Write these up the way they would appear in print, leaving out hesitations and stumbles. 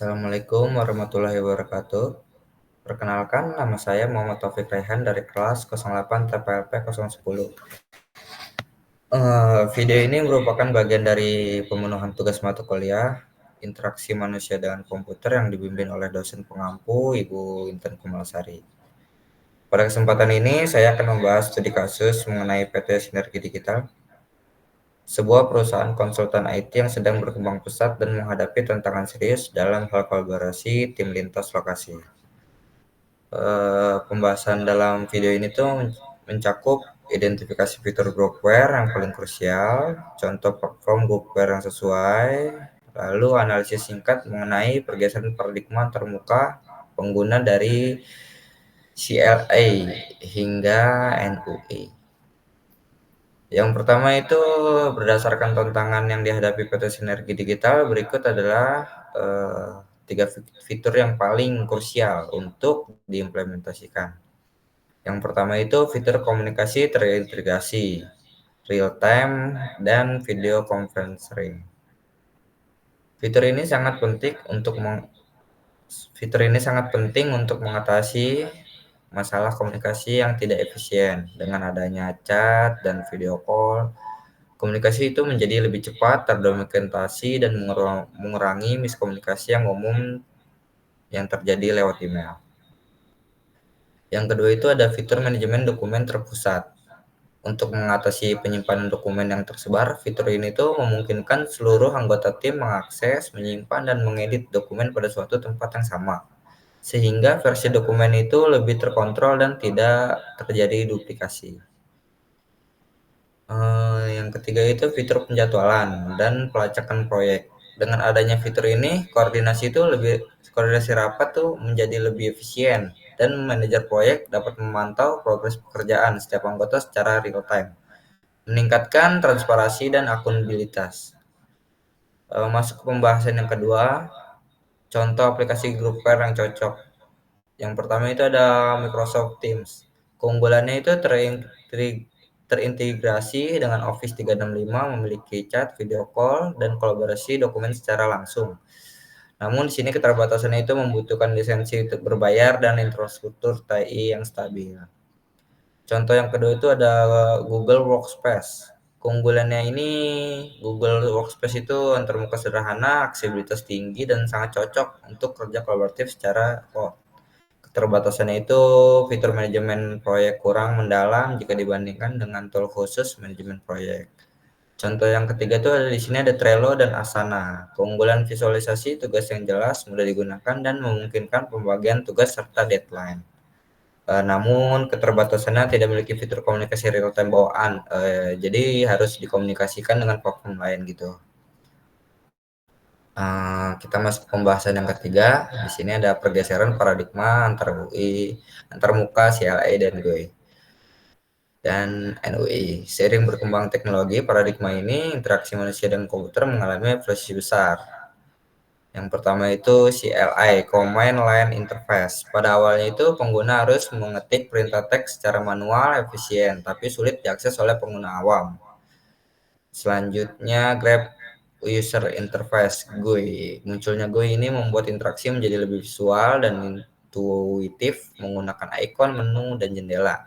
Assalamualaikum warahmatullahi wabarakatuh. Perkenalkan, nama saya Muhammad Taufik Raihan dari kelas 08 TPLP 010. Video ini merupakan bagian dari pemenuhan tugas mata kuliah interaksi manusia dengan komputer yang dibimbing oleh dosen pengampu Ibu Intan Kumalasari. Pada kesempatan ini, saya akan membahas studi kasus mengenai PT Sinergi Digital, sebuah perusahaan konsultan IT yang sedang berkembang pesat dan menghadapi tantangan serius dalam hal kolaborasi tim lintas lokasi. Pembahasan dalam video ini tuh mencakup identifikasi fitur groupware yang paling krusial, contoh platform groupware yang sesuai, lalu analisis singkat mengenai pergeseran paradigma antarmuka pengguna dari CLA hingga NUE. Yang pertama itu berdasarkan tantangan yang dihadapi PT Sinergi Digital, berikut adalah 3 fitur yang paling krusial untuk diimplementasikan. Yang pertama itu fitur komunikasi terintegrasi, real time, dan video conferencing. Fitur ini sangat penting untuk mengatasi masalah komunikasi yang tidak efisien. Dengan adanya chat dan video call, komunikasi itu menjadi lebih cepat, terdokumentasi, dan mengurangi miskomunikasi yang umum yang terjadi lewat email. Yang kedua itu ada fitur manajemen dokumen terpusat. Untuk mengatasi penyimpanan dokumen yang tersebar, fitur ini tuh memungkinkan seluruh anggota tim mengakses, menyimpan, dan mengedit dokumen pada suatu tempat yang sama. Sehingga versi dokumen itu lebih terkontrol dan tidak terjadi duplikasi. Yang ketiga itu fitur penjadwalan dan pelacakan proyek. Dengan adanya fitur ini, koordinasi rapat tuh menjadi lebih efisien dan manajer proyek dapat memantau progres pekerjaan setiap anggota secara real time, meningkatkan transparansi dan akuntabilitas. Masuk ke pembahasan yang kedua, contoh aplikasi groupware yang cocok. Yang pertama itu ada Microsoft Teams. Keunggulannya itu terintegrasi dengan Office 365, memiliki chat, video call, dan kolaborasi dokumen secara langsung. Namun di sini keterbatasannya itu membutuhkan lisensi berbayar dan infrastruktur TI yang stabil. Contoh yang kedua itu ada Google Workspace. Keunggulannya ini Google Workspace itu antarmuka sederhana, aksesibilitas tinggi, dan sangat cocok untuk kerja kolaboratif secara remote. Keterbatasannya itu fitur manajemen proyek kurang mendalam jika dibandingkan dengan tool khusus manajemen proyek. Contoh yang ketiga itu ada di sini ada Trello dan Asana. Keunggulan visualisasi tugas yang jelas, mudah digunakan, dan memungkinkan pembagian tugas serta deadline. Namun keterbatasannya tidak memiliki fitur komunikasi real time bawaan. Jadi harus dikomunikasikan dengan platform lain gitu. Kita masuk ke pembahasan yang ketiga. Di sini ada pergeseran paradigma antarmuka CLA dan GUI dan NUI. Seiring berkembang teknologi, paradigma ini interaksi manusia dan komputer mengalami evolusi besar. Yang pertama itu CLI, Command Line Interface. Pada awalnya itu pengguna harus mengetik perintah teks secara manual efisien, tapi sulit diakses oleh pengguna awam. Selanjutnya Grab User Interface GUI. Munculnya GUI ini membuat interaksi menjadi lebih visual dan intuitif menggunakan ikon, menu, dan jendela.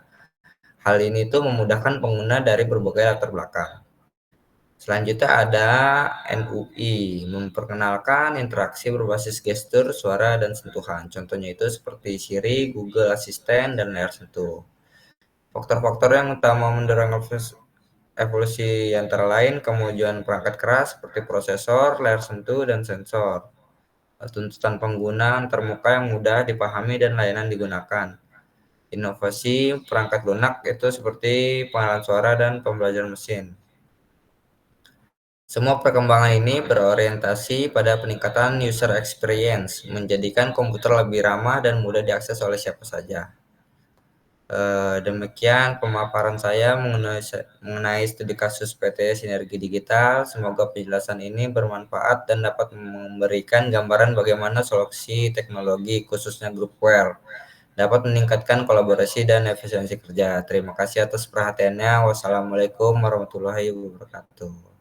Hal ini tuh memudahkan pengguna dari berbagai latar belakang. Selanjutnya ada NUI, memperkenalkan interaksi berbasis gestur, suara, dan sentuhan. Contohnya itu seperti Siri, Google Assistant, dan layar sentuh. Faktor-faktor yang utama mendorong evolusi antara lain kemajuan perangkat keras seperti prosesor, layar sentuh, dan sensor. Tuntutan pengguna antarmuka yang mudah dipahami dan layanan digunakan. Inovasi perangkat lunak itu seperti pengenalan suara dan pembelajaran mesin. Semua perkembangan ini berorientasi pada peningkatan user experience, menjadikan komputer lebih ramah dan mudah diakses oleh siapa saja. Demikian pemaparan saya mengenai studi kasus PT Sinergi Digital. Semoga penjelasan ini bermanfaat dan dapat memberikan gambaran bagaimana solusi teknologi khususnya groupware dapat meningkatkan kolaborasi dan efisiensi kerja. Terima kasih atas perhatiannya. Wassalamualaikum warahmatullahi wabarakatuh.